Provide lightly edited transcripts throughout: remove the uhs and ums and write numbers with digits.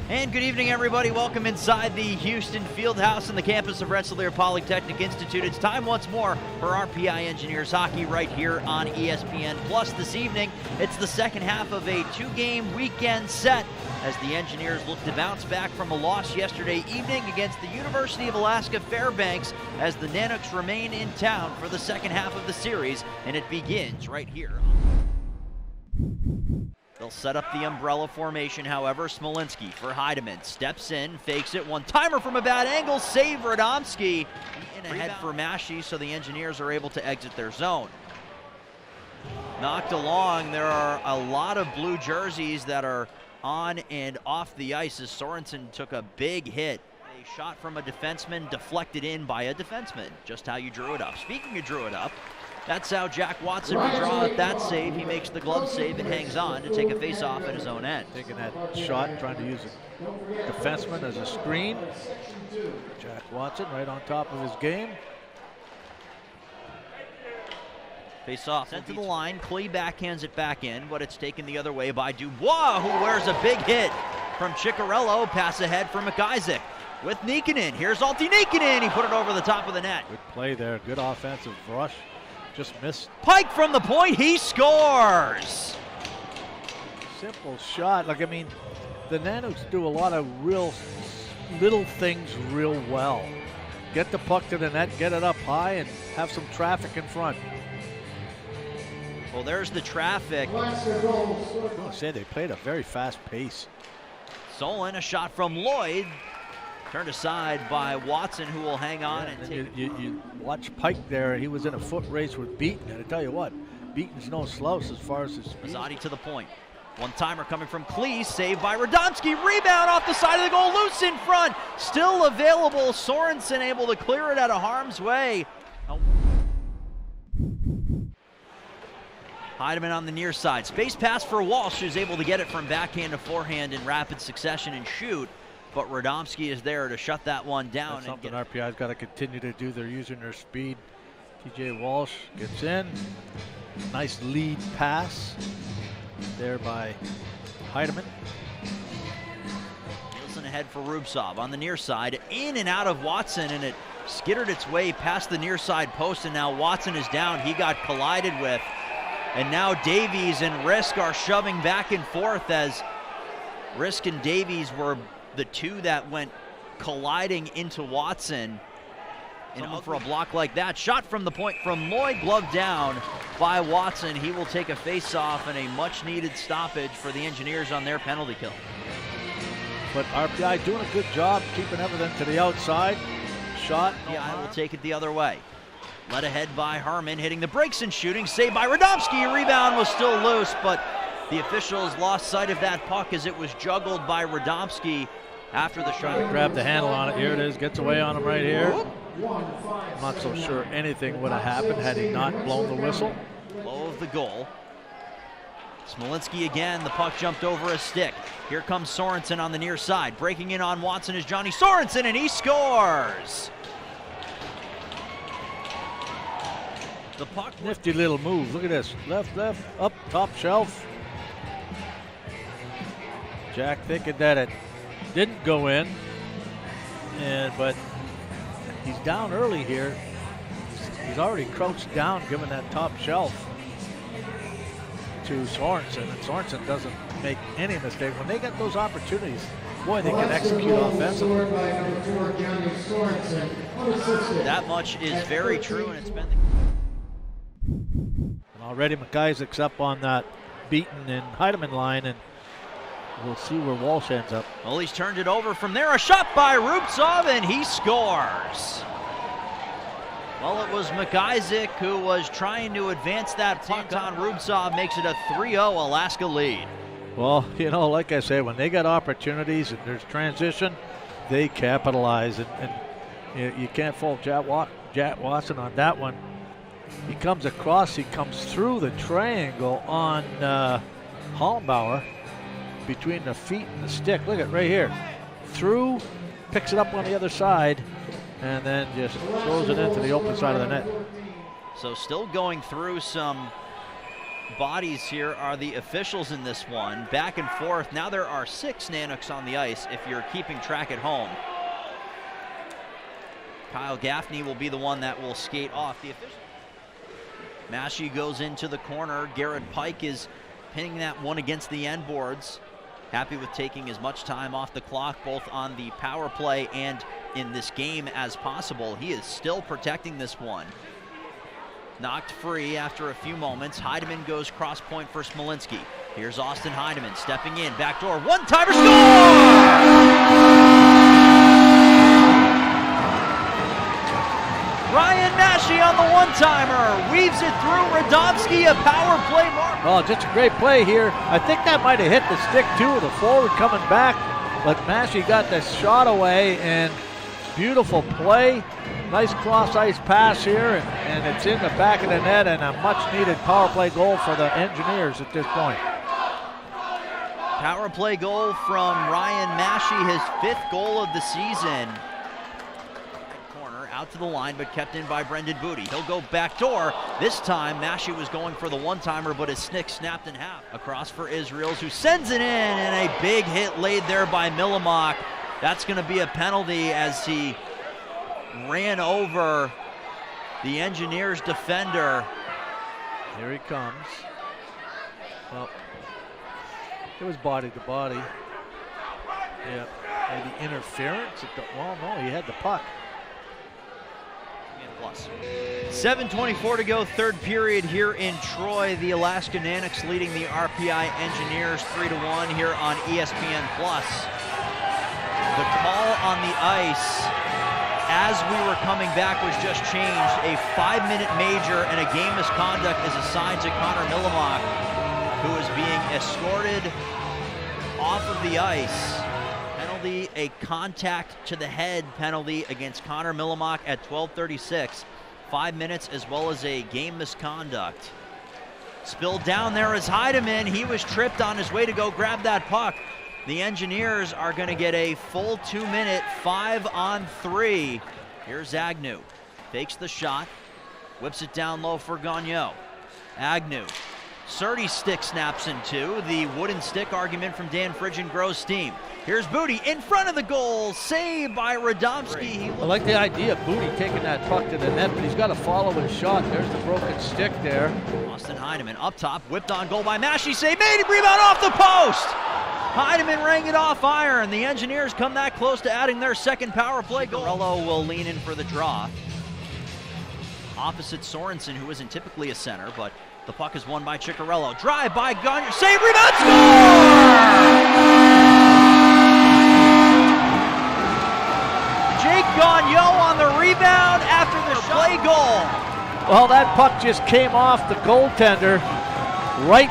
And good evening, everybody. Welcome inside the Houston Fieldhouse on the campus of Rensselaer Polytechnic Institute. It's time once more for RPI Engineers hockey right here on ESPN Plus. This evening, it's the second half of a two-game weekend set as the Engineers look to bounce back from a loss yesterday evening against the University of Alaska Fairbanks as the Nanooks remain in town for the second half of the series, and it begins right here. They'll set up the umbrella formation, however. Smolinski for Heidemann. Steps in, fakes it. One-timer from a bad angle. Save Radomski. In ahead for Mashi, so the Engineers are able to exit their zone. Knocked along. There are a lot of blue jerseys that are on and off the ice as Sorensen took a big hit. A shot from a defenseman deflected in by a defenseman. Just how you drew it up. Speaking of drew it up, that's how Jack Watson would draw out that save. He makes the glove save and hangs on to take a face-off at his own end. Taking that shot, trying to use a defenseman as a screen. Jack Watson right on top of his game. Face-off sent to the line. Klee backhands it back in, but it's taken the other way by Dubois, who wears a big hit from Ciccarello. Pass ahead for McIsaac with Nikkanen. Here's Altti Nikkanen. He put it over the top of the net. Good play there. Good offensive rush. Just missed. Pike from the point, he scores! Simple shot. Like, I mean, the Nanooks do a lot of real little things real well. Get the puck to the net, get it up high, and have some traffic in front. Well, there's the traffic. I was going to say, they played a very fast pace. Solon, a shot from Lloyd. Turned aside by Watson, who will hang on and take. You watch Pike there. He was in a foot race with Beaton, and I tell you what, Beaton's no slouch as far as his speed. Mazzotti to the point. One-timer coming from Klee, saved by Radomski. Rebound off the side of the goal, loose in front. Still available. Sorensen able to clear it out of harm's way. Heidemann on the near side. Space pass for Walsh, who's able to get it from backhand to forehand in rapid succession and shoot. But Radomski is there to shut that one down. That's something RPI's got to continue to do. They're using their speed. TJ Walsh gets in. Nice lead pass there by Heidemann. Nielsen ahead for Rubtsov on the near side. In and out of Watson, and it skittered its way past the near side post, and now Watson is down. He got collided with. And now Davies and Risk are shoving back and forth as Risk and Davies were the two that went colliding into Watson. And for a block like that, shot from the point from Lloyd, glove down by Watson. He will take a face-off and a much-needed stoppage for the Engineers on their penalty kill. But RPI doing a good job keeping everything to the outside. Shot. Yeah, I will take it the other way. Led ahead by Harmon, hitting the brakes and shooting. Saved by Radomski. Rebound was still loose, but the officials lost sight of that puck as it was juggled by Radomski after the shot. Grab the handle on it. Here it is. Gets away on him right here. I'm not so sure anything would have happened had he not blown the whistle. Low of the goal. Smolinski again. The puck jumped over a stick. Here comes Sorensen on the near side. Breaking in on Watson is Johnny Sorensen, and he scores. The puck. Nifty little move. Look at this. Left, up, top shelf. Jack thinking that it didn't go in, but he's down early here. He's already crouched down, given that top shelf to Sorensen, and Sorensen doesn't make any mistake. When they get those opportunities, boy, they can execute offensively. That much is very true, and it's been and already McIsaac's up on that Beaton and Heidemann line, and we'll see where Walsh ends up. Well, he's turned it over from there. A shot by Rubtsov, and he scores. Well, it was McIsaac who was trying to advance that puck on Rubtsov, makes it a 3-0 Alaska lead. Well, you know, like I say, when they get opportunities and there's transition, they capitalize, and you can't fault Jack Watson on that one. He comes across, he comes through the triangle on Hollenbauer between the feet and the stick. Look at right here. Through, picks it up on the other side, and then just throws it into the open side of the net. So still going through some bodies here are the officials in this one. Back and forth. Now there are 6 Nanooks on the ice if you're keeping track at home. Kyle Gaffney will be the one that will skate off the official. Massey goes into the corner. Garrett Pike is pinning that one against the end boards. Happy with taking as much time off the clock, both on the power play and in this game as possible. He is still protecting this one. Knocked free after a few moments. Heidemann goes cross point for Smolinski. Here's Austin Heidemann stepping in, backdoor, one-timer, score! Ryan Massey on the one-timer, weaves it through Radomski, a power play mark. Oh, just a great play here. I think that might have hit the stick too, the forward coming back, but Massey got the shot away, and beautiful play. Nice cross-ice pass here, and it's in the back of the net, and a much-needed power play goal for the Engineers at this point. Power play goal from Ryan Massey, his 5th goal of the season. Corner out to the line, but kept in by Brendan Booty. He'll go backdoor. This time, Massey was going for the one-timer, but his stick snapped in half. Across for Israels, who sends it in, and a big hit laid there by Milimak. That's going to be a penalty as he ran over the Engineers defender. Here he comes. Well, it was body to body. Yeah, maybe interference. Well, no, he had the puck. Plus. 7:24 to go, third period here in Troy. The Alaska Nanooks leading the RPI Engineers 3-1 here on ESPN+. The call on the ice as we were coming back was just changed. A 5-minute major and a game misconduct is assigned to Connor Milimak, who is being escorted off of the ice. Penalty, a contact to the head penalty against Connor Milimak at 12:36. 5 minutes as well as a game misconduct. Spilled down there is Heidemann. He was tripped on his way to go grab that puck. The Engineers are going to get a full 2-minute 5-on-3. Here's Agnew. Fakes the shot. Whips it down low for Gagnon. Agnew. Surtees stick snaps in two. The wooden stick argument from Dan Fridgen grows steam. Here's Booty in front of the goal. Saved by Radomski. I like the idea of Booty taking that puck to the net, but he's got to follow his shot. There's the broken stick there. Austin Heidemann up top. Whipped on goal by Massey. Save made. Rebound off the post. Heidemann rang it off iron. The Engineers come that close to adding their second power play goal. Chicarello will lean in for the draw. Opposite Sorensen, who isn't typically a center, but the puck is won by Chicarello. Drive by Gagnon. Save, rebound, score! Jake Gagnon on the rebound after the play goal. Well, that puck just came off the goaltender right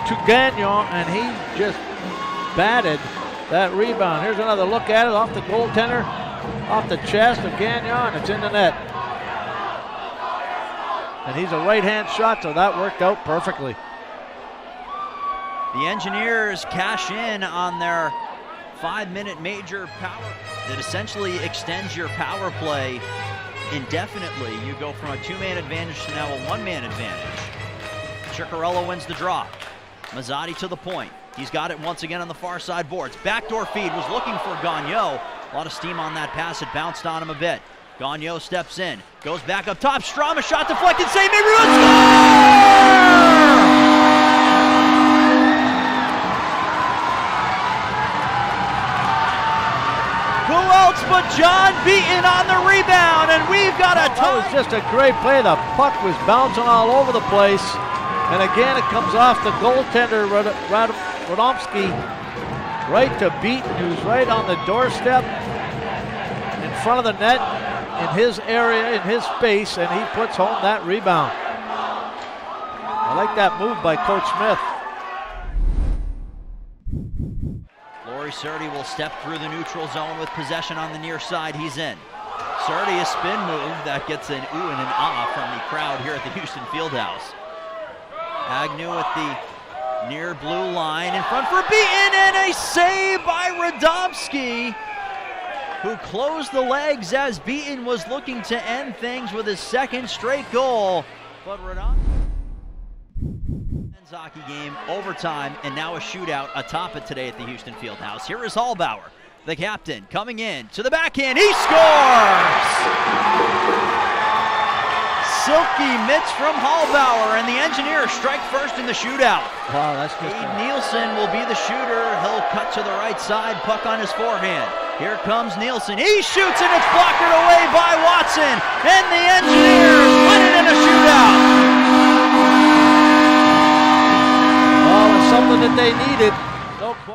to Gagnon, and he just batted that rebound. Here's another look at it off the goaltender, off the chest of Gagnon. It's in the net. And he's a right-hand shot, so that worked out perfectly. The Engineers cash in on their 5-minute major power that essentially extends your power play indefinitely. You go from a 2-man advantage to now a 1-man advantage. Chicarello wins the draw. Mazzotti to the point. He's got it once again on the far side boards. Backdoor feed, was looking for Gagnon. A lot of steam on that pass. It bounced on him a bit. Gagnon steps in, goes back up top. Strom, a shot deflected, save, maybe rebound, score! Who else but John Beaton on the rebound, and we've got a tie. That was just a great play. The puck was bouncing all over the place. And again, it comes off the goaltender, Radomski, right to Beaton, who's right on the doorstep in front of the net, in his area, in his space, and he puts home that rebound. I like that move by Coach Smith. Laurie Surtees will step through the neutral zone with possession on the near side. He's in. Surtees, a spin move that gets an ooh and an ah from the crowd here at the Houston Fieldhouse. Agnew with the near blue line in front for Beaton, and a save by Radomski, who closed the legs as Beaton was looking to end things with his second straight goal. But Radomski ends hockey game, overtime, and now a shootout atop it today at the Houston Fieldhouse. Here is Hallbauer, the captain, coming in to the backhand. He scores! Silky mitts from Hallbauer, and the Engineers strike first in the shootout. Wow, that's just Abe Nielsen will be the shooter. He'll cut to the right side, puck on his forehand. Here comes Nielsen. He shoots, and it's blocked away by Watson, and the Engineers win it in a shootout. well, it's something that they needed. No question.